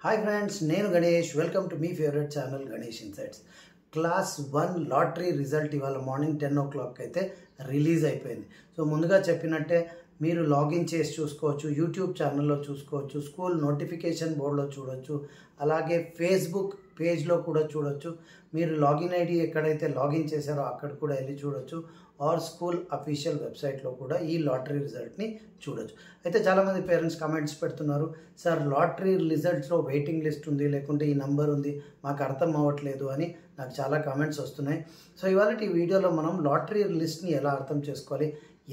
Hi friends, Nenu Ganesh. Welcome to my favorite channel Ganesh Insights. Class 1 lottery result ఇవాళ morning 10 o'clock అయితే release అయిపోయింది. So ముందుగా చెప్పినట్టే మీరు లాగిన్ చేసి చూసుకోవచ్చు, యూట్యూబ్ ఛానల్లో చూసుకోవచ్చు, స్కూల్ నోటిఫికేషన్ బోర్డులో చూడొచ్చు, అలాగే ఫేస్బుక్ పేజ్లో కూడా చూడొచ్చు. మీరు లాగిన్ ఐడి ఎక్కడైతే లాగిన్ చేశారో అక్కడ కూడా వెళ్ళి చూడొచ్చు, ఆర్ స్కూల్ అఫీషియల్ వెబ్సైట్లో కూడా ఈ లాటరీ రిజల్ట్ని చూడొచ్చు. అయితే చాలామంది పేరెంట్స్ కామెంట్స్ పెడుతున్నారు, సార్ లాటరీ రిజల్ట్స్లో వెయిటింగ్ లిస్ట్ ఉంది, లేకుంటే ఈ నంబర్ ఉంది, మాకు అర్థం అవ్వట్లేదు అని నాకు చాలా కామెంట్స్ వస్తున్నాయి. సో ఇవాళ ఈ వీడియోలో మనం లాటరీ లిస్ట్ని ఎలా అర్థం చేసుకోవాలి,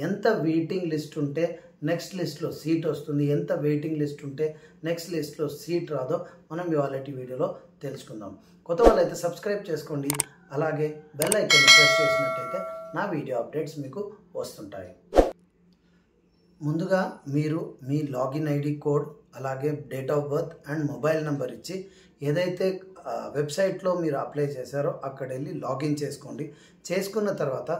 ఎంత వెయిటింగ్ లిస్ట్ ఉంటే నెక్స్ట్ లిస్ట్లో సీట్ వస్తుంది, ఎంత వెయిటింగ్ లిస్ట్ ఉంటే నెక్స్ట్ లిస్ట్లో సీట్ రాదో మనం ఇవాళ వీడియోలో తెలుసుకుందాం. కొత్త వాళ్ళైతే సబ్స్క్రైబ్ చేసుకోండి, అలాగే బెల్ ఐకాన్ ప్రెస్ చేసినట్టయితే నా వీడియో అప్డేట్స్ మీకు వస్తుంటాయి. ముందుగా మీరు మీ లాగిన్ ఐడి కోడ్, అలాగే date of birth and mobile number ఇచ్చి ఏదైతే వెబ్సైట్లో మీరు అప్లై చేశారో అక్కడ వెళ్ళి లాగిన్ చేసుకోండి. చేసుకున్న తర్వాత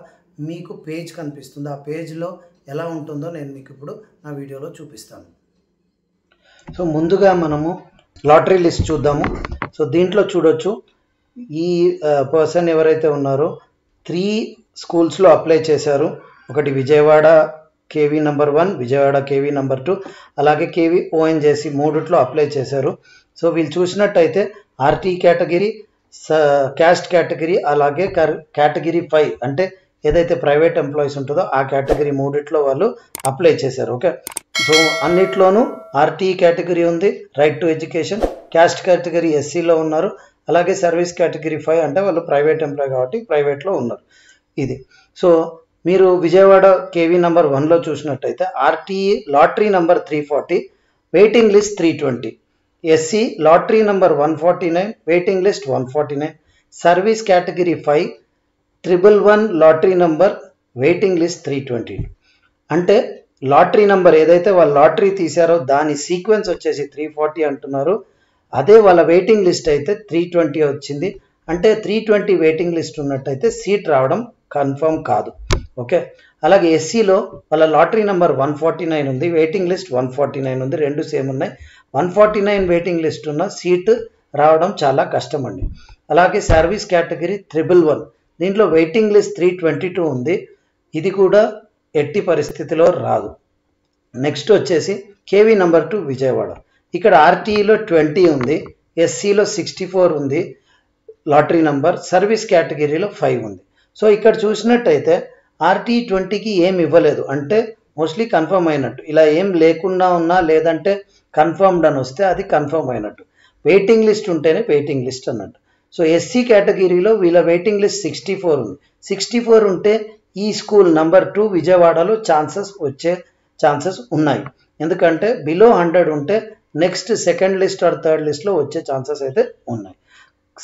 మీకు పేజ్ కనిపిస్తుంది, ఆ పేజ్లో ఎలా ఉంటుందో నేను మీకు ఇప్పుడు నా వీడియోలో చూపిస్తాను. సో ముందుగా మనము లాటరీ లిస్ట్ చూద్దాము. సో దీంట్లో చూడొచ్చు, ఈ పర్సన్ ఎవరైతే ఉన్నారో 3 స్కూల్స్లో అప్లై చేశారు. ఒకటి Vijayawada KV number 1, Vijayawada KV number 2, అలాగే కేవీ ఓఎన్జేసి 3ట్లో అప్లై చేశారు. సో వీళ్ళు చూసినట్టయితే ఆర్టీ కేటగిరీ, క్యాస్ట్ కేటగిరీ, అలాగే కేటగిరీ 5 అంటే ఏదైతే ప్రైవేట్ ఎంప్లాయీస్ ఉంటుందో ఆ కేటగిరీ 3ట్లో వాళ్ళు అప్లై చేశారు. ఓకే, సో అన్నిట్లోనూ ఆర్టీ కేటగిరీ ఉంది, right to education, caste category ఎస్సీలో ఉన్నారు, అలాగే సర్వీస్ కేటగిరీ 5 అంటే వాళ్ళు ప్రైవేట్ ఎంప్లాయీ కాబట్టి ప్రైవేట్లో ఉన్నారు. ఇది సో మీరు విజయవాడ కేవీ నెంబర్ 1లో చూసినట్టయితే RTE lottery number 340, waiting list 320, SC lottery number 149, waiting list 149, service category 5 111 lottery number, waiting list 320. అంటే లాటరీ నెంబర్ ఏదైతే వాళ్ళు లాటరీ తీశారో దాని సీక్వెన్స్ వచ్చేసి 340 అంటున్నారు, అదే వాళ్ళ వెయిటింగ్ లిస్ట్ అయితే 320 వచ్చింది. అంటే 320 వెయిటింగ్ లిస్ట్ ఉన్నట్టయితే సీట్ రావడం కన్ఫర్మ్ కాదు. ఓకే, అలాగే ఎస్సీలో వాళ్ళ లాటరీ నెంబర్ 149 ఉంది, వెయిటింగ్ లిస్ట్ 149 ఉంది, రెండు సేమ్ ఉన్నాయి. 149 వెయిటింగ్ లిస్ట్ ఉన్న సీట్ రావడం చాలా కష్టం అండి. అలాగే సర్వీస్ కేటగిరీ 111, దీంట్లో వెయిటింగ్ లిస్ట్ 322 ఉంది, ఇది కూడా ఎట్టి పరిస్థితిలో రాదు. నెక్స్ట్ వచ్చేసి కేవీ నెంబర్ 2 విజయవాడ, ఇక్కడ ఆర్టీఈలో 20 ఉంది, ఎస్సీలో 64 ఉంది లాటరీ నెంబర్, సర్వీస్ కేటగిరీలో 5 ఉంది. సో ఇక్కడ చూసినట్టయితే ఆర్టీ 20కి ఏం ఇవ్వలేదు అంటే మోస్ట్లీ కన్ఫర్మ్ అయినట్టు. ఇలా ఏం లేకుండా ఉన్నా లేదంటే కన్ఫర్మ్డ్ అని వస్తే అది కన్ఫర్మ్ అయినట్టు. వెయిటింగ్ లిస్ట్ ఉంటేనే వెయిటింగ్ లిస్ట్ అన్నట్టు. సో ఎస్సీ కేటగిరీలో వీళ్ళ వెయిటింగ్ లిస్ట్ 64 ఉంది. 64 ఉంటే ఈ స్కూల్ నెంబర్ 2 విజయవాడలో వచ్చే ఛాన్సెస్ ఉన్నాయి. ఎందుకంటే బిలో 100 ఉంటే next second list are third లిస్ట్లో వచ్చే ఛాన్సెస్ అయితే ఉన్నాయి.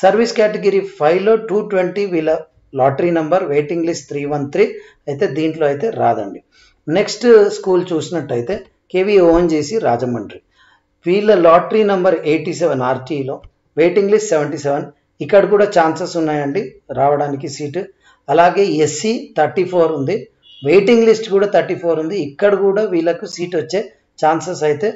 సర్వీస్ కేటగిరీ 5లో 220 వీళ్ళ లాటరీ నెంబర్, వెయిటింగ్ లిస్ట్ 313 అయితే దీంట్లో అయితే రాదండి. నెక్స్ట్ స్కూల్ చూసినట్టయితే కేవీ ఓఎన్జేసి రాజమండ్రి, వీళ్ళ లాటరీ నెంబర్ 87 ఆర్టీలో, వెయిటింగ్ లిస్ట్ 77, ఇక్కడ కూడా ఛాన్సెస్ ఉన్నాయండి రావడానికి సీటు. అలాగే ఎస్సీ 34 ఉంది, వెయిటింగ్ లిస్ట్ కూడా 34 ఉంది, ఇక్కడ కూడా వీళ్ళకు సీట్ వచ్చే ఛాన్సెస్ అయితే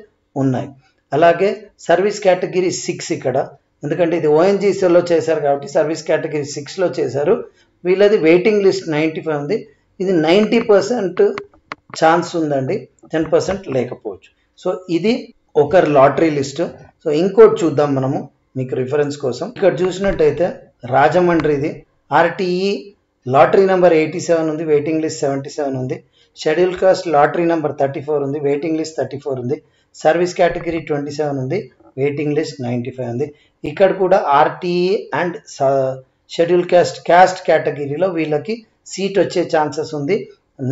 ఉన్నాయి. అలాగే సర్వీస్ కేటగిరీ 6 ఇక్కడ, ఎందుకంటే ఇది ఓఎన్జీసీలో చేశారు కాబట్టి సర్వీస్ కేటగిరీ 6లో చేశారు, వీళ్ళది వెయిటింగ్ లిస్ట్ 95 ఉంది, ఇది 90% ఛాన్స్ ఉందండి, 10% లేకపోవచ్చు. సో ఇది ఒకరి లాటరీ లిస్ట్. సో ఇంకోటి చూద్దాం మనము మీకు రిఫరెన్స్ కోసం. ఇక్కడ చూసినట్టయితే రాజమండ్రిది ఆర్టీఈ లాటరీ నెంబర్ 87 ఉంది, వెయిటింగ్ లిస్ట్ 77 ఉంది, షెడ్యూల్ కాస్ట్ లాటరీ నెంబర్ 34 ఉంది, వెయిటింగ్ లిస్ట్ 34 ఉంది, సర్వీస్ కేటగిరీ 27 ఉంది, వెయిటింగ్ లిస్ట్ 95 ఉంది. ఇక్కడ కూడా ఆర్టీఈ అండ్ షెడ్యూల్ క్యాస్ట్ కేటగిరీలో వీళ్ళకి సీట్ వచ్చే ఛాన్సెస్ ఉంది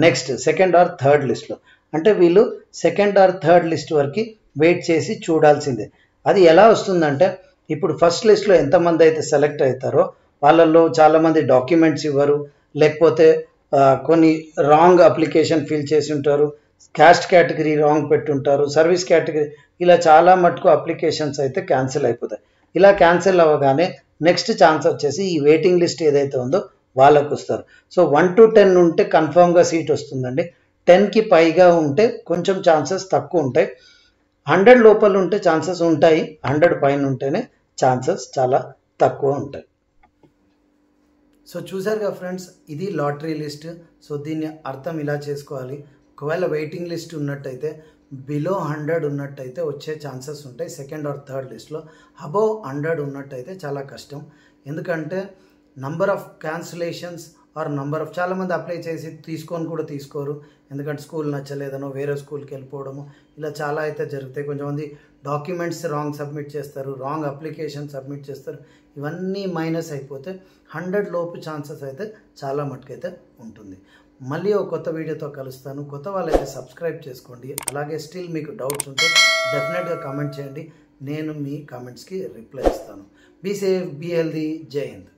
నెక్స్ట్ సెకండ్ ఆర్ థర్డ్ లిస్ట్లో. అంటే వీళ్ళు సెకండ్ ఆర్ థర్డ్ లిస్ట్ వరకు వెయిట్ చేసి చూడాల్సిందే. అది ఎలా వస్తుందంటే ఇప్పుడు ఫస్ట్ లిస్ట్లో ఎంతమంది అయితే సెలెక్ట్ అవుతారో వాళ్ళల్లో చాలామంది డాక్యుమెంట్స్ ఇవ్వరు, లేకపోతే కొన్ని రాంగ్ అప్లికేషన్ ఫిల్ చేసి ఉంటారు, క్యాస్ట్ కేటగిరీ రాంగ్ పెట్టుంటారు, సర్వీస్ కేటగిరీ, ఇలా చాలా మటుకు అప్లికేషన్స్ అయితే క్యాన్సిల్ అయిపోతాయి. ఇలా క్యాన్సిల్ అవ్వగానే నెక్స్ట్ ఛాన్స్ వచ్చేసి ఈ వెయిటింగ్ లిస్ట్ ఏదైతే ఉందో వాళ్ళకు వస్తారు. సో 1 to 10 ఉంటే కన్ఫర్మ్గా సీట్ వస్తుందండి, 10కి పైగా ఉంటే కొంచెం ఛాన్సెస్ తక్కువ ఉంటాయి. 100 లోపల ఉంటే ఛాన్సెస్ ఉంటాయి, 100 పైన ఉంటేనే ఛాన్సెస్ చాలా తక్కువ ఉంటాయి. సో చూసారుగా ఫ్రెండ్స్, ఇది లాటరీ లిస్ట్. సో దీన్ని అర్థం ఇలా చేసుకోవాలి. ఒకవేళ వెయిటింగ్ లిస్ట్ ఉన్నట్టయితే బిలో 100 ఉన్నట్టయితే వచ్చే ఛాన్సెస్ ఉంటాయి సెకండ్ ఆర్ థర్డ్ లిస్ట్లో. అబోవ్ 100 ఉన్నట్టయితే చాలా కష్టం. ఎందుకంటే number of cancellations or number of, చాలామంది అప్లై చేసి తీసుకొని కూడా తీసుకోరు. ఎందుకంటే స్కూల్ నచ్చలేదనో వేరే స్కూల్కి వెళ్ళిపోవడము, ఇలా చాలా అయితే జరుగుతాయి. కొంతమంది డాక్యుమెంట్స్ రాంగ్ సబ్మిట్ చేస్తారు, రాంగ్ అప్లికేషన్ సబ్మిట్ చేస్తారు. ఇవన్నీ మైనస్ అయిపోతే 100 లోపు ఛాన్సెస్ అయితే చాలా మటుకైతే ఉంటుంది. మళ్ళీ ఒక కొత్త వీడియోతో కలుస్తాను. కొత్త వాళ్ళైతే సబ్స్క్రైబ్ చేసుకోండి. అలాగే స్టిల్ మీకు డౌట్స్ ఉంటే డెఫినెట్గా కామెంట్ చేయండి, నేను మీ కామెంట్స్కి రిప్లై ఇస్తాను. Be safe, be healthy. Jai Hind.